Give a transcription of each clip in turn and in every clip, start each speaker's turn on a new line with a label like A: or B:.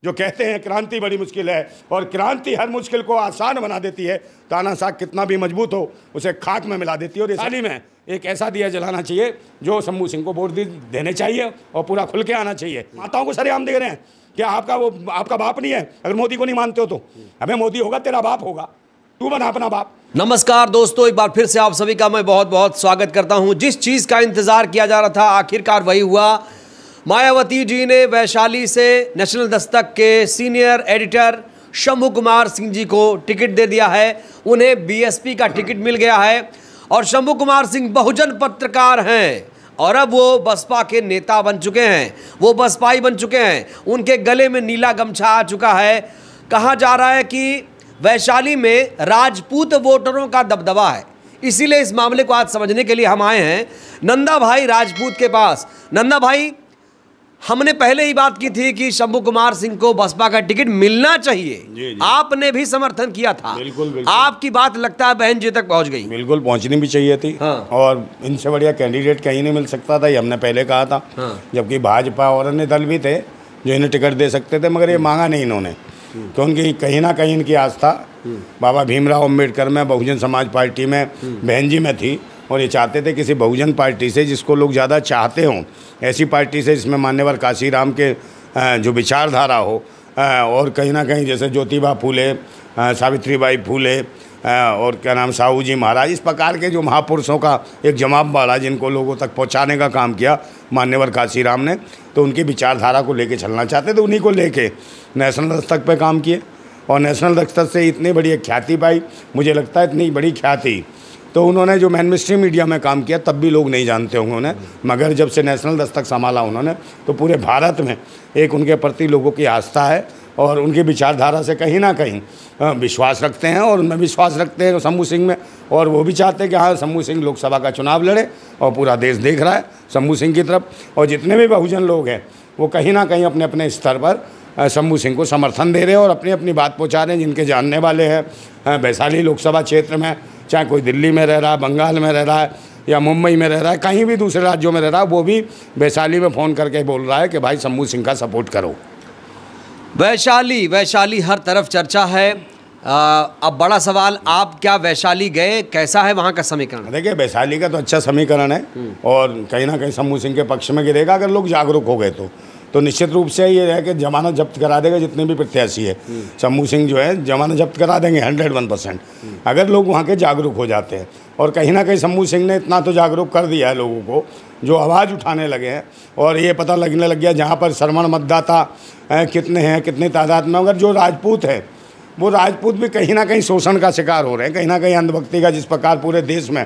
A: जो कहते हैं क्रांति बड़ी मुश्किल है और क्रांति हर मुश्किल को आसान बना देती है। तानाशाह कितना भी मजबूत हो उसे खाक में मिला देती है। और इस हाल ही में एक ऐसा दिया जलाना चाहिए जो शंभू सिंह को वोट देने चाहिए और पूरा खुल के आना चाहिए। माताओं को सरेआम दे रहे हैं क्या आपका बाप नहीं है? अगर मोदी को नहीं मानते हो तो अबे मोदी होगा तेरा बाप होगा, तू बना अपना बाप।
B: नमस्कार दोस्तों, एक बार फिर से आप सभी का मैं बहुत बहुत स्वागत करता हूं। जिस चीज़ का इंतजार किया जा रहा था आखिरकार वही हुआ। मायावती जी ने वैशाली से नेशनल दस्तक के सीनियर एडिटर शंभू कुमार सिंह जी को टिकट दे दिया है। उन्हें बीएसपी का टिकट मिल गया है और शंभू कुमार सिंह बहुजन पत्रकार हैं और अब वो बसपा के नेता बन चुके हैं, वो बसपाई बन चुके हैं। उनके गले में नीला गमछा आ चुका है। कहा जा रहा है कि वैशाली में राजपूत वोटरों का दबदबा है, इसीलिए इस मामले को आज समझने के लिए हम आए हैं नंदा भाई राजपूत के पास। नंदा भाई, हमने पहले ही बात की थी कि शंभू कुमार सिंह को बसपा का टिकट मिलना चाहिए।
A: जी।
B: आपने भी समर्थन किया था।
A: बिल्कुल।
B: आपकी बात लगता है बहन जी तक पहुंच गई।
A: बिल्कुल पहुंचनी भी चाहिए थी।
B: हाँ।
A: और इनसे बढ़िया कैंडिडेट कहीं नहीं मिल सकता था, ये हमने पहले कहा था।
B: हाँ।
A: जबकि भाजपा और अन्य दल भी थे जो इन्हें टिकट दे सकते थे, मगर ये मांगा नहीं इन्होंने, क्योंकि कहीं ना कहीं इनकी आस्था बाबा भीमराव अम्बेडकर में, बहुजन समाज पार्टी में, बहन जी में थी। और ये चाहते थे किसी बहुजन पार्टी से जिसको लोग ज़्यादा चाहते हों, ऐसी पार्टी से जिसमें मान्यवर काशीराम के जो विचारधारा हो, और कहीं ना कहीं जैसे ज्योतिबा फूले, सावित्रीबाई फूले और क्या नाम साहू जी महाराज, इस प्रकार के जो महापुरुषों का एक जमाव बाड़ा जिनको लोगों तक पहुंचाने का काम किया मान्यवर काशीराम ने, तो उनकी विचारधारा को लेके चलना चाहते थे। उन्हीं को लेके नेशनल दस्तक पे काम किए और नेशनल दस्तक से इतनी बड़ी ख्याति पाई। मुझे लगता है इतनी बड़ी ख्याति तो उन्होंने जो मेन स्ट्रीम मीडिया में काम किया तब भी लोग नहीं जानते होंगे उन्हें, मगर जब से नेशनल दस्तक संभाला उन्होंने तो पूरे भारत में एक उनके प्रति लोगों की आस्था है और उनकी विचारधारा से कहीं ना कहीं विश्वास रखते हैं और उनमें विश्वास रखते हैं शंभू सिंह में। और वो भी चाहते हैं कि हाँ, शंभू सिंह लोकसभा का चुनाव लड़े और पूरा देश देख रहा है शंभू सिंह की तरफ। और जितने भी बहुजन लोग हैं वो कहीं ना कहीं अपने अपने स्तर पर शंभू सिंह को समर्थन दे रहे हैं और अपनी अपनी बात पहुँचा रहे हैं। जिनके जानने वाले हैं वैशाली लोकसभा क्षेत्र में, चाहे कोई दिल्ली में रह रहा है, बंगाल में रह रहा है या मुंबई में रह रहा है, कहीं भी दूसरे राज्यों में रह रहा है, वो भी वैशाली में फ़ोन करके बोल रहा है कि भाई शंभू सिंह का सपोर्ट करो।
B: वैशाली हर तरफ चर्चा है। अब बड़ा सवाल, आप क्या वैशाली गए, कैसा है वहाँ का समीकरण?
A: देखिए, वैशाली का तो अच्छा समीकरण है और कहीं ना कहीं शंभू सिंह के पक्ष में गिरेगा अगर लोग जागरूक हो गए तो निश्चित रूप से ये है कि जमानत जब्त करा देगा जितने भी प्रत्याशी है। शंभू सिंह जो है जमानत जब्त करा देंगे 101% अगर लोग वहाँ के जागरूक हो जाते हैं। और कहीं ना कहीं शंभू सिंह ने इतना तो जागरूक कर दिया है लोगों को जो आवाज़ उठाने लगे हैं और ये पता लगने लग गया जहाँ पर श्रवण मतदाता कितने हैं, कितनी तादाद में। अगर जो राजपूत है वो राजपूत भी कहीं ना कहीं शोषण का शिकार हो रहे हैं, कहीं ना कहीं अंधभक्ति का, जिस प्रकार पूरे देश में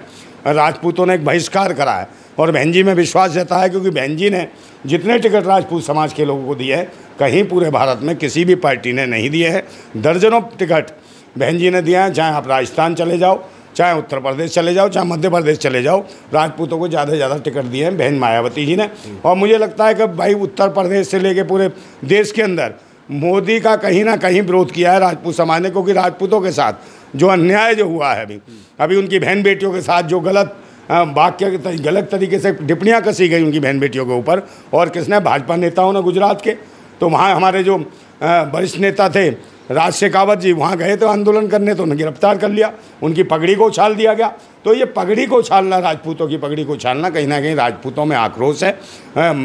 A: राजपूतों ने एक बहिष्कार करा है। और बहन जी में विश्वास रहता है क्योंकि बहन जी ने जितने टिकट राजपूत समाज के लोगों को दिए हैं कहीं पूरे भारत में किसी भी पार्टी ने नहीं दिए हैं। दर्जनों टिकट बहन जी ने दिया है, चाहे आप राजस्थान चले जाओ, चाहे उत्तर प्रदेश चले जाओ, चाहे मध्य प्रदेश चले जाओ, राजपूतों को ज़्यादा से ज़्यादा टिकट दिए हैं बहन मायावती जी ने। और मुझे लगता है कि भाई उत्तर प्रदेश से लेके पूरे देश के अंदर मोदी का कहीं ना कहीं विरोध किया है राजपूत समाज ने, क्योंकि राजपूतों के साथ जो अन्याय जो हुआ है अभी उनकी बहन बेटियों के साथ जो गलत गलत तरीके से टिप्पणियाँ कसी गई उनकी बहन बेटियों के ऊपर, और किसने, भाजपा नेताओं ने गुजरात के। तो वहाँ हमारे जो वरिष्ठ नेता थे राज शेखावत जी वहाँ गए थे आंदोलन करने, तो उन्हें गिरफ्तार कर लिया, उनकी पगड़ी को उछाल दिया गया। तो ये पगड़ी को उछालना, राजपूतों की पगड़ी को उछालना, कहीं ना कहीं राजपूतों में आक्रोश है।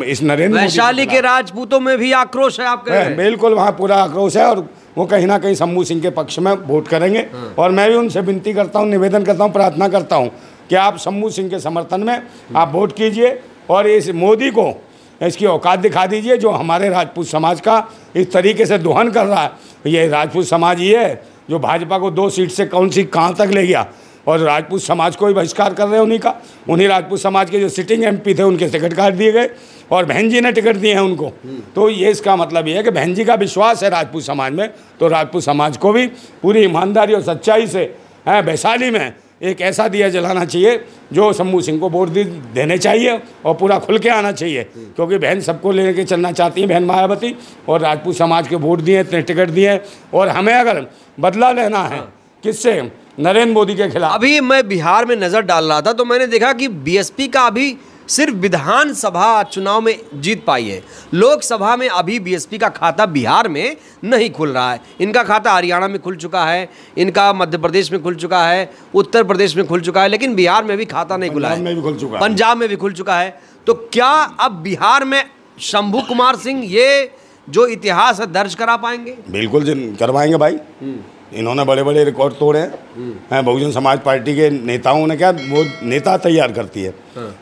A: इस नरेंद्र
B: वैशाली के राजपूतों में भी आक्रोश है, आप कह रहे हैं?
A: बिल्कुल, वहाँ पूरा आक्रोश है और वो कहीं ना कहीं शंभू सिंह के पक्ष में वोट करेंगे। और मैं भी उनसे विनती करता हूँ, निवेदन करता हूँ, प्रार्थना करता हूँ कि आप शंभू सिंह के समर्थन में आप वोट कीजिए और इस मोदी को इसकी औकात दिखा दीजिए जो हमारे राजपूत समाज का इस तरीके से दोहन कर रहा है। ये राजपूत समाज ही है जो भाजपा को 2 सीट से कहाँ तक ले गया और राजपूत समाज को ही बहिष्कार कर रहे हैं। उन्हीं राजपूत समाज के जो सिटिंग एमपी थे उनके टिकट काट दिए गए और बहन जी ने टिकट दिए हैं उनको। तो ये इसका मतलब ये है कि बहन जी का विश्वास है राजपूत समाज में, तो राजपूत समाज को भी पूरी ईमानदारी और सच्चाई से वैशाली में एक ऐसा दिया जलाना चाहिए जो शंभू सिंह को वोट देने चाहिए और पूरा खुल के आना चाहिए, क्योंकि बहन सबको लेके चलना चाहती है बहन मायावती, और राजपूत समाज के वोट दिए, इतने टिकट दिए। और हमें अगर बदला लेना है किससे, नरेंद्र मोदी के खिलाफ।
B: अभी मैं बिहार में नज़र डाल रहा था तो मैंने देखा कि बीएसपी का अभी सिर्फ विधानसभा चुनाव में जीत पाई है। लोकसभा में अभी बीएसपी का खाता बिहार में नहीं खुल रहा है। इनका खाता हरियाणा में खुल चुका है, इनका मध्य प्रदेश में खुल चुका है, उत्तर प्रदेश में खुल चुका है, लेकिन बिहार में भी खाता नहीं खुला है। पंजाब में भी खुल चुका है। तो क्या अब बिहार में शंभू कुमार सिंह ये जो इतिहास है दर्ज करा पाएंगे?
A: बिल्कुल करवाएंगे भाई। इन्होंने बड़े बड़े रिकॉर्ड तोड़े हैं। बहुजन समाज पार्टी के नेताओं ने क्या, वो नेता तैयार करती है।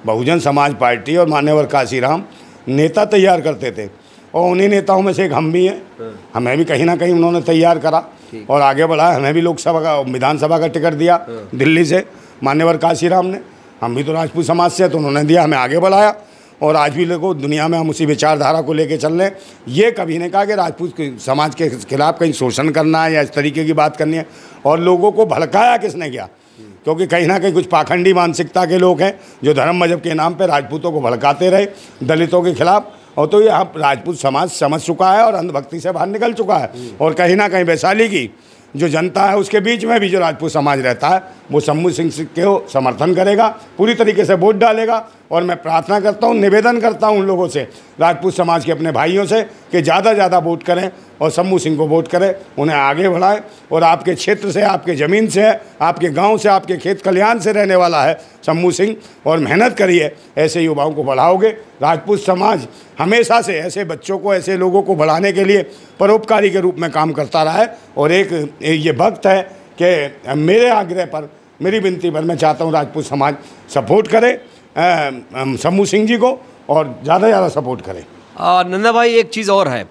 A: बहुजन समाज पार्टी और मान्यवर काशीराम नेता तैयार करते थे, और उन्हीं नेताओं में से एक हम भी हैं। हमें भी कहीं ना कहीं उन्होंने तैयार करा और आगे बढ़ाया। हमें भी लोकसभा का, विधानसभा का टिकट दिया दिल्ली से मान्यवर काशीराम ने। हम भी तो राजपूत समाज से, तो उन्होंने दिया, हमें आगे बढ़ाया। और आज भी लोगों दुनिया में हम उसी विचारधारा को लेके चल रहे हैं। ये कभी नहीं कहा कि राजपूत समाज के खिलाफ कहीं शोषण करना है या इस तरीके की बात करनी है। और लोगों को भड़काया किसने किया? क्योंकि कहीं ना कहीं कुछ पाखंडी मानसिकता के लोग हैं जो धर्म मजहब के नाम पे राजपूतों को भड़काते रहे दलितों के खिलाफ। और तो ये राजपूत समाज समझ चुका है और अंधभक्ति से बाहर निकल चुका है। और कहीं ना कहीं वैशाली की जो जनता है उसके बीच में भी जो राजपूत समाज रहता है वो शंभू सिंह के समर्थन करेगा, पूरी तरीके से वोट डालेगा। और मैं प्रार्थना करता हूँ, निवेदन करता हूँ उन लोगों से, राजपूत समाज के अपने भाइयों से, कि ज़्यादा ज़्यादा वोट करें और शंभू सिंह को वोट करें, उन्हें आगे बढ़ाएं। और आपके क्षेत्र से, आपके ज़मीन से, आपके गांव से, आपके खेत खलिहान से रहने वाला है शंभू सिंह, और मेहनत करिए, ऐसे युवाओं को बढ़ाओगे। राजपूत समाज हमेशा से ऐसे बच्चों को, ऐसे लोगों को बढ़ाने के लिए परोपकारी के रूप में काम करता रहा है। और एक ये वक्त है कि मेरे आग्रह पर, मेरी विनती पर मैं चाहता हूँ राजपूत समाज सपोर्ट करे शंभू सिंह जी को और ज़्यादा से ज़्यादा सपोर्ट करें।
B: नंदा भाई, एक चीज़ और है,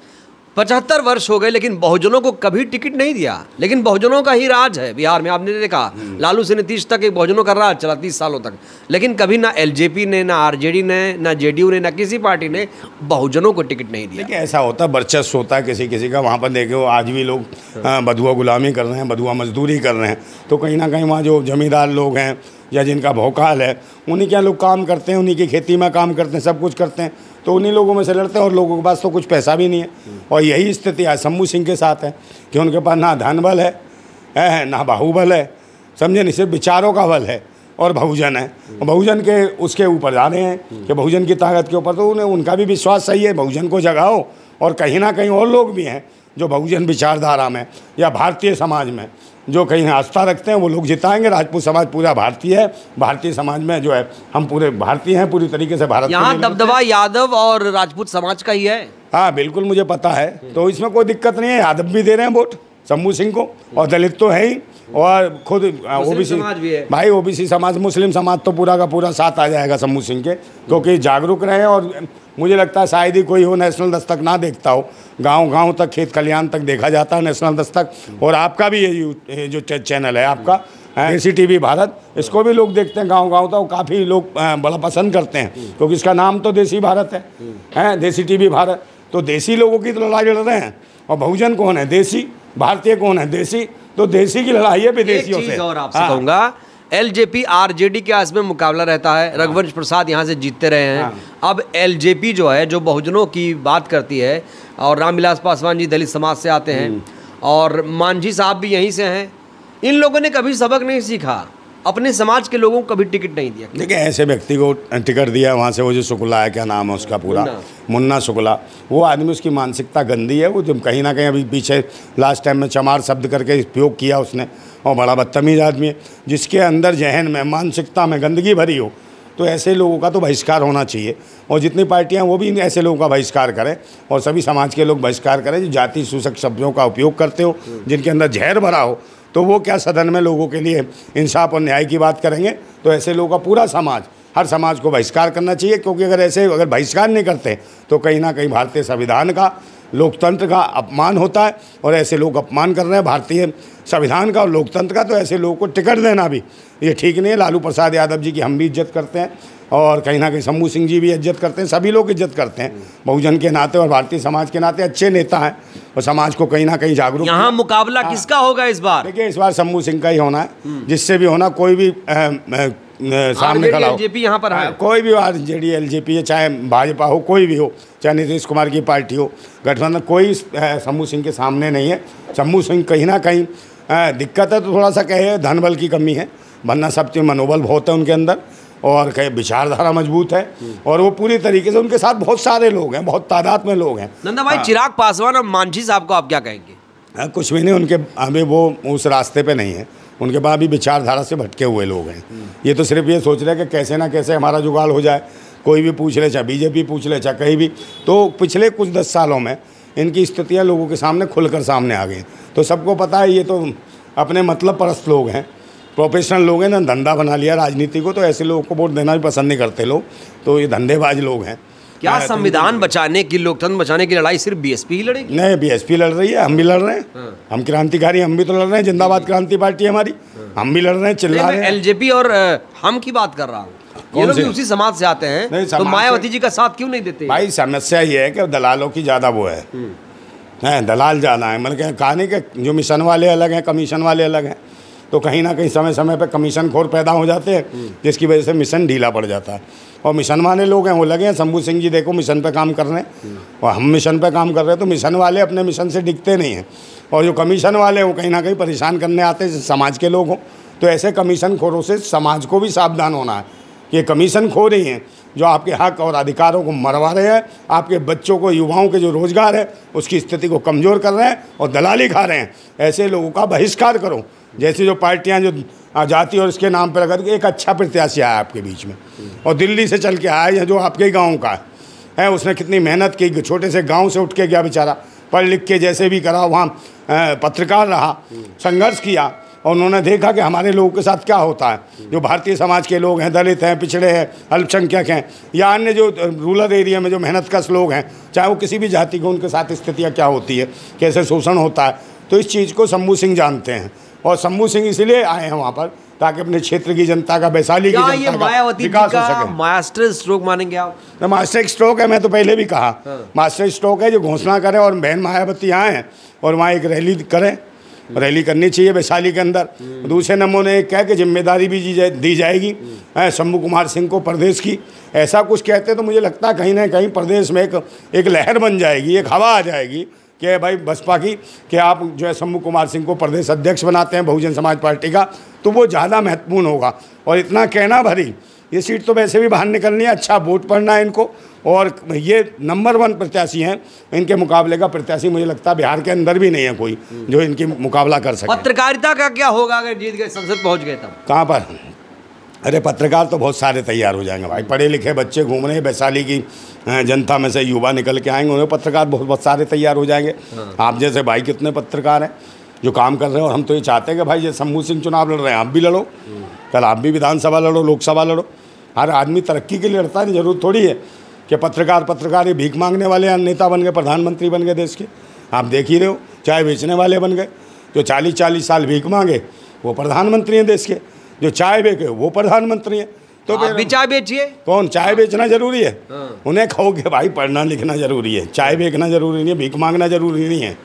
B: 75 वर्ष हो गए लेकिन बहुजनों को कभी टिकट नहीं दिया। लेकिन बहुजनों का ही राज है बिहार में। आपने देखा लालू से नीतीश तक एक बहुजनों का राज चला 30 सालों तक, लेकिन कभी ना एलजेपी ने, ना आरजेडी ने, ना जेडीयू ने, ना किसी पार्टी ने बहुजनों को टिकट नहीं दिया।
A: देखिए, ऐसा होता है, वर्चस्व होता है किसी किसी का। वहाँ पर देखो आज भी लोग बधुआ गुलामी कर रहे हैं, बधुआ मजदूरी कर रहे हैं। तो कहीं ना कहीं वहाँ जो जमींदार लोग हैं या जिनका भौकाल है, उन्हीं के लोग काम करते हैं, उन्हीं की खेती में काम करते हैं, सब कुछ करते हैं। तो उन्हीं लोगों में से लड़ते हैं और लोगों के पास तो कुछ पैसा भी नहीं है। और यही स्थिति आज शंभू सिंह के साथ है कि उनके पास ना धन बल है, ना बाहुबल है, समझे नहीं, सिर्फ विचारों का बल है। और बहुजन है, बहुजन के उसके ऊपर जा रहे हैं कि बहुजन की ताकत के ऊपर, तो उन्हें उनका भी विश्वास सही है, बहुजन को जगाओ। और कहीं ना कहीं और लोग भी हैं जो बहुजन विचारधारा में या भारतीय समाज में जो कहीं आस्था रखते हैं, वो लोग जिताएंगे। राजपूत समाज पूरा भारतीय है, भारतीय समाज में जो है हम पूरे भारतीय हैं, पूरी तरीके से भारत।
B: यहाँ दबदबा यादव और राजपूत समाज का ही है।
A: हाँ बिल्कुल, मुझे पता है, तो इसमें कोई दिक्कत नहीं है। यादव भी दे रहे हैं वोट शंभू सिंह को, और दलित तो है ही, और खुद ओबीसी भाई, ओबीसी समाज, मुस्लिम समाज तो पूरा का पूरा साथ आ जाएगा शंभू सिंह के, क्योंकि जागरूक रहे। और मुझे लगता है शायद ही कोई हो नेशनल दस्तक ना देखता हो, गांव-गांव तक, खेत खलिहान तक देखा जाता है नेशनल दस्तक। और आपका भी ये जो चैनल है आपका देसी टीवी भारत, इसको भी लोग देखते हैं गांव-गांव तक, काफ़ी लोग बड़ा पसंद करते हैं, क्योंकि इसका नाम तो देसी भारत है, देसी टीवी भारत। तो देसी लोगों की तो लड़ाई लड़ रहे हैं, और बहुजन कौन है? देसी। भारतीय कौन है? देसी। तो देसी की लड़ाई है विदेशियों से।
B: और आपसे कहूँगा, एलजेपी आरजेडी के इसमें मुकाबला रहता है। रघुवंश प्रसाद यहाँ से जीतते रहे हैं। अब एलजेपी जो है, जो बहुजनों की बात करती है, और रामविलास पासवान जी दलित समाज से आते हैं, और मांझी साहब भी यहीं से हैं। इन लोगों ने कभी सबक नहीं सीखा, अपने समाज के लोगों को कभी टिकट नहीं दिया।
A: देखिए, ऐसे व्यक्ति को टिकट दिया वहाँ से, वो जो शुक्ला है, क्या नाम है उसका पूरा, मुन्ना शुक्ला, वो आदमी, उसकी मानसिकता गंदी है। वो जो कहीं ना कहीं अभी पीछे लास्ट टाइम में चमार शब्द करके उपयोग किया उसने, और बड़ा बदतमीज आदमी है, जिसके अंदर जहन में, मानसिकता में गंदगी भरी हो। तो ऐसे लोगों का तो बहिष्कार होना चाहिए। और जितनी पार्टियां, वो भी ऐसे लोगों का बहिष्कार करें, और सभी समाज के लोग बहिष्कार करें जो जाति सूचक शब्दों का उपयोग करते हो, जिनके अंदर जहर भरा हो। तो वो क्या सदन में लोगों के लिए इंसाफ और न्याय की बात करेंगे? तो ऐसे लोगों का पूरा समाज, हर समाज को बहिष्कार करना चाहिए। क्योंकि अगर बहिष्कार नहीं करते तो कहीं ना कहीं भारतीय संविधान का, लोकतंत्र का अपमान होता है। और ऐसे लोग अपमान कर रहे हैं भारतीय संविधान का और लोकतंत्र का। तो ऐसे लोगों को टिकट देना भी ये ठीक नहीं है। लालू प्रसाद यादव जी की हम भी इज्जत करते हैं, और कहीं ना कहीं शंभू सिंह जी भी इज्जत करते हैं, सभी लोग इज्जत करते हैं बहुजन के नाते और भारतीय समाज के नाते। अच्छे नेता हैं और समाज को कहीं ना कहीं जागरूक।
B: यहाँ मुकाबला किसका होगा इस बार?
A: देखिए, इस बार शंभू सिंह का ही होना है, जिससे भी होना, कोई भी सामने खड़ा हो।
B: एलजेपी यहाँ पर है,
A: कोई भी आरजेडी एलजेपी है, चाहे भाजपा हो, कोई भी हो, चाहे नीतीश कुमार की पार्टी हो, गठबंधन, कोई शंभू सिंह के सामने नहीं है। शंभू सिंह कहीं ना कहीं दिक्कत है, तो थोड़ा सा कहे धन बल की कमी है, वरना सब चीज़ मनोबल बहुत है उनके अंदर। और कई विचारधारा मजबूत है और वो पूरी तरीके से, उनके साथ बहुत सारे लोग हैं, बहुत तादाद में लोग हैं।
B: नंदा भाई, चिराग पासवान और मांझी साहब को आप क्या कहेंगे?
A: कुछ भी नहीं, उनके अभी वो उस रास्ते पे नहीं है, उनके पास भी विचारधारा से भटके हुए लोग हैं। ये तो सिर्फ ये सोच रहे हैं कि कैसे ना कैसे हमारा जुगाड़ हो जाए, कोई भी पूछ ले, चाहे बीजेपी पूछ ले, चाहे कहीं भी। तो पिछले कुछ 10 सालों में इनकी स्थितियाँ लोगों के सामने खुलकर सामने आ गई। तो सबको पता है ये तो अपने मतलब परस्त लोग हैं, प्रोफेशनल लोग हैं ना, धंधा बना लिया राजनीति को। तो ऐसे लोगों को वोट देना भी पसंद नहीं करते लोग, तो ये धंधेबाज लोग हैं।
B: क्या संविधान बचाने की, लोकतंत्र बचाने की लड़ाई सिर्फ बीएसपी ही लड़ेगी?
A: नहीं, बीएसपी लड़ रही है, हम भी लड़ रहे हैं। हम क्रांतिकारी, हम भी तो लड़ रहे हैं। जिंदाबाद क्रांति पार्टी है हमारी, हम भी लड़ रहे हैं, चिल्ला रहे हैं।
B: एलजेपी और हम की बात कर रहा हूँ, ये लोग भी उसी समाज से आते हैं, तो मायावती जी का साथ क्यों नहीं देते?
A: भाई समस्या ये है कि दलालों की ज़्यादा वो है, दलाल ज़्यादा है। मतलब कहानी के जो मिशन वाले अलग हैं, कमीशन वाले अलग हैं। तो कहीं ना कहीं समय समय पे कमीशन खोर पैदा हो जाते हैं, जिसकी वजह से मिशन ढीला पड़ जाता है। और मिशन वाले लोग हैं वो लगे हैं, शंभू सिंह जी देखो मिशन पे काम कर रहे हैं और हम मिशन पे काम कर रहे हैं। तो मिशन वाले अपने मिशन से दिखते नहीं हैं, और जो कमीशन वाले हैं वो कहीं ना कहीं परेशान करने आते हैं समाज के लोग हों। तो ऐसे कमीशन खोरों से समाज को भी सावधान होना है। ये कमीशन खो रही हैं जो आपके हक और अधिकारों को मरवा रहे हैं, आपके बच्चों को, युवाओं के जो रोज़गार है उसकी स्थिति को कमज़ोर कर रहे हैं और दलाली खा रहे हैं। ऐसे लोगों का बहिष्कार करो। जैसे जो पार्टियां जो जाति और इसके नाम पर लगा, एक अच्छा प्रत्याशी आया आपके बीच में और दिल्ली से चल के आया, जो आपके गाँव का है, उसने कितनी मेहनत की, छोटे से गाँव से उठ के गया बेचारा, पढ़ लिख के जैसे भी करा, वहाँ पत्रकार रहा, संघर्ष किया और उन्होंने देखा कि हमारे लोगों के साथ क्या होता है। जो भारतीय समाज के लोग हैं, दलित हैं, पिछड़े हैं, अल्पसंख्यक हैं, या अन्य जो रूरल एरिया में जो मेहनतकश लोग हैं, चाहे वो किसी भी जाति को, उनके साथ स्थितियाँ क्या होती है, कैसे शोषण होता है। तो इस चीज़ को शंभू सिंह जानते हैं और शंभू सिंह इसीलिए आए हैं वहाँ पर ताकि अपने क्षेत्र की जनता का, वैशाली की जनता का विकास हो सके।
B: मास्टर स्ट्रोक मानेंगे आप?
A: तो मास्टर स्ट्रोक है, मैं तो पहले भी कहा, मास्टर स्ट्रोक है जो घोषणा करें और बहन मायावती आए और वहाँ एक रैली करें, रैली करनी चाहिए वैशाली के अंदर। दूसरे नंबर ने एक कहा कि जिम्मेदारी भी दी जाएगी शंभू कुमार सिंह को प्रदेश की। ऐसा कुछ कहते तो मुझे लगता है कहीं ना कहीं प्रदेश में एक लहर बन जाएगी, एक हवा आ जाएगी कि भाई बसपा की, कि आप जो है शंभू कुमार सिंह को प्रदेश अध्यक्ष बनाते हैं बहुजन समाज पार्टी का, तो वो ज़्यादा महत्वपूर्ण होगा। और इतना कहना भरी, ये सीट तो वैसे भी बाहर निकलनी है, अच्छा वोट पड़ना है इनको, और ये नंबर 1 प्रत्याशी हैं। इनके मुकाबले का प्रत्याशी मुझे लगता है बिहार के अंदर भी नहीं है कोई जो इनकी मुकाबला कर सके।
B: पत्रकारिता का क्या होगा अगर जीत गए, संसद पहुंच गए तब?
A: कहाँ पर? अरे पत्रकार तो बहुत सारे तैयार हो जाएंगे भाई, पढ़े लिखे बच्चे घूम रहे हैं, वैशाली की जनता में से युवा निकल के आएंगे, उन्हें पत्रकार बहुत सारे तैयार हो जाएंगे। आप जैसे भाई कितने पत्रकार हैं जो काम कर रहे हैं, और हम तो ये चाहते हैं कि भाई ये शंभू सिंह चुनाव लड़ रहे हैं, आप भी लड़ो, कल आप भी विधानसभा लड़ो, लोकसभा लड़ो। हर आदमी तरक्की के लिए लड़ता है, जरूरत थोड़ी है कि पत्रकार ये भीख मांगने वाले नेता बन गए, प्रधानमंत्री बन गए देश के। आप देख ही रहे हो, चाय बेचने वाले बन गए, जो 40-40 साल भीख मांगे वो प्रधानमंत्री हैं देश के, जो चाय बेचे वो प्रधानमंत्री हैं। तो
B: आप भी चाय बेचिए।
A: कौन? चाय बेचना जरूरी है? उन्हें कहोगे भाई पढ़ना लिखना जरूरी है, चाय बेचना जरूरी नहीं है, भीख मांगना जरूरी नहीं है,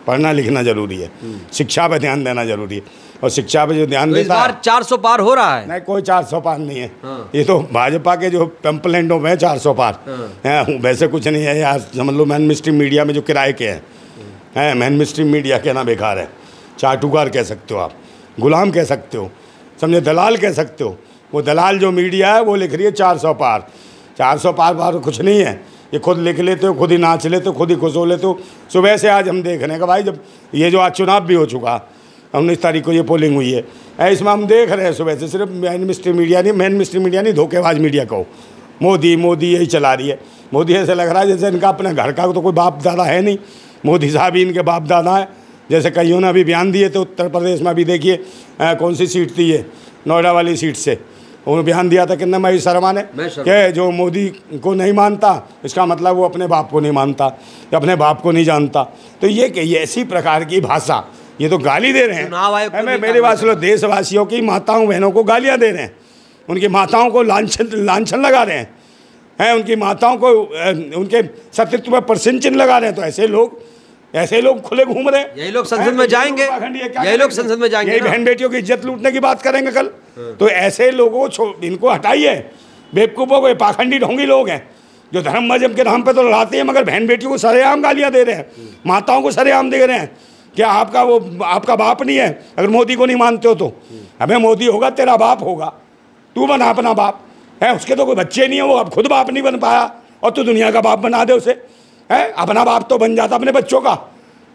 A: पढ़ना लिखना जरूरी है, शिक्षा पे ध्यान देना जरूरी है। और शिक्षा पे जो ध्यान देता है,
B: 400 पार हो रहा है।
A: नहीं, कोई 400 पार नहीं है। ये तो भाजपा के जो पेम्पलेंटों में 400 पार है, वैसे कुछ नहीं है यार। समझ लो मेन स्ट्रीम मीडिया में जो किराए के हैं, मेन स्ट्रीम मीडिया कहना बेकार है, चाटुकार कह सकते हो आप, गुलाम कह सकते हो, समझे, दलाल कह सकते हो। वो दलाल जो मीडिया है वो लिख रही है 400 पार। 400 पार कुछ नहीं है, ये खुद लिख लेते हो, खुद ही नाच लेते हो, खुद ही खुश हो लेते हो। सुबह से आज हम देख रहे हैं कि भाई जब ये जो आज चुनाव भी हो चुका, 19 तारीख को ये पोलिंग हुई है, इसमें हम देख रहे हैं सुबह से सिर्फ मेन स्ट्रीम मीडिया नहीं, धोखेबाज मीडिया कहो, मोदी यही चला रही है। मोदी ऐसे लग रहा है जैसे इनका अपने घर का तो कोई बाप दादा है नहीं, मोदी साहब ही इनके बाप दादा है। जैसे कईयों ने अभी बयान दिए थे उत्तर प्रदेश में, अभी देखिए कौन सी सीट थी ये, नोएडा वाली सीट से उन्होंने बयान दिया था किन्ना महेश शर्मा ने, कि जो मोदी को नहीं मानता इसका मतलब वो अपने बाप को नहीं मानता या अपने बाप को नहीं जानता। तो ये ऐसी प्रकार की भाषा, ये तो गाली दे रहे हैं। मेरी बात सुनो, देशवासियों की माताओं बहनों को गालियाँ दे रहे हैं, उनकी माताओं को लांछन लगा रहे हैं, उनकी माताओं को उनके सतीत्व पर प्रश्न चिन्ह लगा रहे हैं। तो ऐसे लोग खुले घूम रहे हैं।
B: यही लोग संसद में जाएंगे, यही लोग संसद में जाएंगे,
A: यही बहन बेटियों की इज्जत लूटने की बात करेंगे कल। तो ऐसे लोगों को इनको हटाइए, बेवकूफ़ों को, पाखंडी ढोंगी लोग हैं जो धर्म मजहब के नाम पे तो लड़ाते हैं, मगर बहन बेटियों को सरेआम गालियाँ दे रहे हैं, माताओं को सरेआम दे रहे हैं। क्या आपका बाप नहीं है? अगर मोदी को नहीं मानते हो तो अबे मोदी होगा तेरा बाप होगा, तू बना अपना बाप। है, उसके तो कोई बच्चे नहीं है, वो अब खुद बाप नहीं बन पाया और तू दुनिया का बाप बना दे उसे, है। अपना बाप तो बन जाता अपने बच्चों का।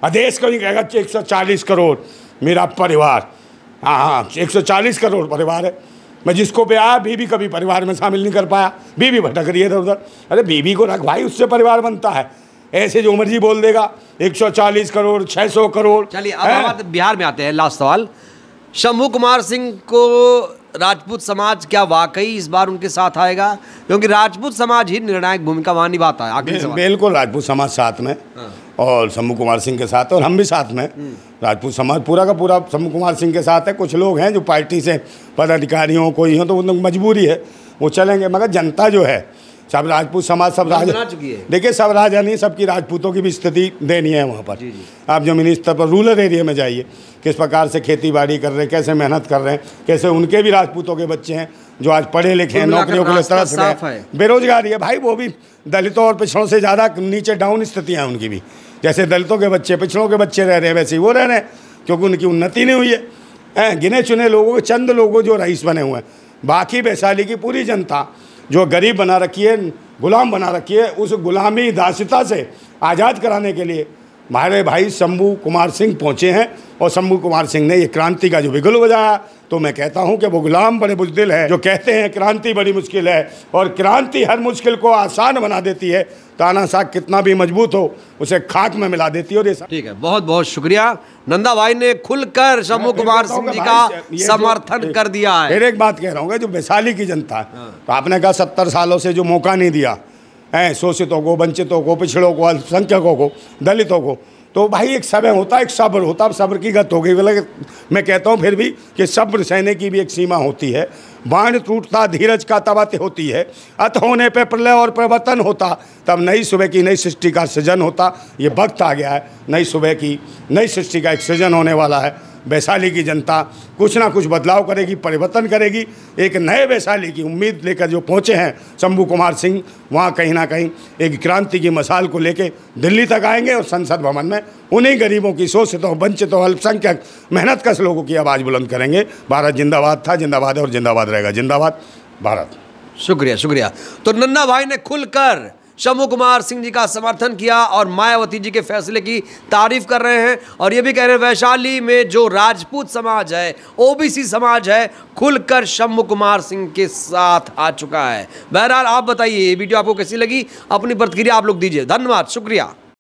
A: देश को नहीं कहेगा 140 करोड़ मेरा परिवार, हाँ 140 करोड़ परिवार है। मैं जिसको पे आया बीवी कभी परिवार में शामिल नहीं कर पाया, बीवी भटक रही है इधर उधर। अरे बीवी को रख भाई, उससे परिवार बनता है। ऐसे जो मर्जी बोल देगा 140 करोड़ 600 करोड़।
B: चलिए अब हम बिहार में आते हैं। लास्ट सवाल, शंभू कुमार सिंह को राजपूत समाज क्या वाकई इस बार उनके साथ आएगा? क्योंकि राजपूत समाज ही निर्णायक भूमिका वहां निभाता है। आखिरी सवाल।
A: बिल्कुल, राजपूत समाज साथ में और शंभू कुमार सिंह के साथ, और हम भी साथ में। राजपूत समाज पूरा का पूरा शंभू कुमार सिंह के साथ है। कुछ लोग हैं जो पार्टी से पदाधिकारियों कोई हो तो उन मजबूरी है वो चलेंगे, मगर जनता जो है सब राजपूत समाज सब राजा, देखिए सब राजा नहीं, सबकी राजपूतों की भी स्थिति देनी है वहाँ पर। आप जमीनी स्तर पर रूरल एरिया में जाइए, किस प्रकार से खेती बाड़ी कर रहे हैं, कैसे मेहनत कर रहे हैं, कैसे उनके भी राजपूतों के बच्चे हैं जो आज पढ़े लिखे हैं, नौकरियों के लिए तरस रहे हैं, बेरोजगारी है भाई। वो भी दलितों और पिछड़ों से ज़्यादा नीचे डाउन स्थितियाँ हैं उनकी भी। जैसे दलितों के बच्चे पिछड़ों के बच्चे रह रहे हैं वैसे ही वो रह रहे हैं, क्योंकि उनकी उन्नति नहीं हुई है। गिने चुने लोगों के चंद लोगों जो रईस बने हुए हैं, बाकी वैशाली की पूरी जनता जो गरीब बना रखी है, गुलाम बना रखी है, उस गुलामी दासिता से आज़ाद कराने के लिए हमारे भाई शंभू कुमार सिंह पहुँचे हैं। और शंभू कुमार सिंह ने ये क्रांति का जो बिगुल बजाया, तो मैं कहता हूँ कि वो गुलाम बड़े बुज़दिल है जो कहते हैं क्रांति बड़ी मुश्किल है, और क्रांति हर मुश्किल को आसान बना देती है। तानाशाह कितना भी मजबूत हो उसे खाक में मिला देती है। और ये
B: ठीक है, बहुत बहुत शुक्रिया। नंदा भाई ने खुलकर शंभू कुमार सिंह जी का समर्थन कर दिया है।
A: फिर एक बात कह रहा हूँ जो वैशाली की जनता है, तो आपने कहा 70 सालों से जो मौका नहीं दिया है शोषितों को, वंचितों को, पिछड़ों को, अल्पसंख्यकों को, दलितों को, तो भाई एक समय होता है, एक सब्र होता है। अब सब्र की गत हो गई। मैं कहता हूँ फिर भी कि सब्र सहने की भी एक सीमा होती है। बाण टूटता धीरज का तब अत होती है, अत होने पे प्रलय और प्रवर्तन होता, तब नई सुबह की नई सृष्टि का सृजन होता। ये वक्त आ गया है, नई सुबह की नई सृष्टि का एक सृजन होने वाला है। वैशाली की जनता कुछ ना कुछ बदलाव करेगी, परिवर्तन करेगी। एक नए वैशाली की उम्मीद लेकर जो पहुँचे हैं शंभू कुमार सिंह, वहाँ कहीं ना कहीं एक क्रांति की मसाल को लेके दिल्ली तक आएंगे और संसद भवन में उन्हीं गरीबों की, शोषितों, वंचितों, अल्पसंख्यक, मेहनत कश लोगों की आवाज़ बुलंद करेंगे। भारत जिंदाबाद था, जिंदाबाद है और जिंदाबाद रहेगा। जिंदाबाद भारत।
B: शुक्रिया शुक्रिया। तो नन्ना भाई ने खुलकर शंभू कुमार सिंह जी का समर्थन किया और मायावती जी के फैसले की तारीफ कर रहे हैं, और ये भी कह रहे हैं वैशाली में जो राजपूत समाज है, ओबीसी समाज है, खुलकर शंभू कुमार सिंह के साथ आ चुका है। बहरहाल आप बताइए ये वीडियो आपको कैसी लगी, अपनी प्रतिक्रिया आप लोग दीजिए। धन्यवाद, शुक्रिया।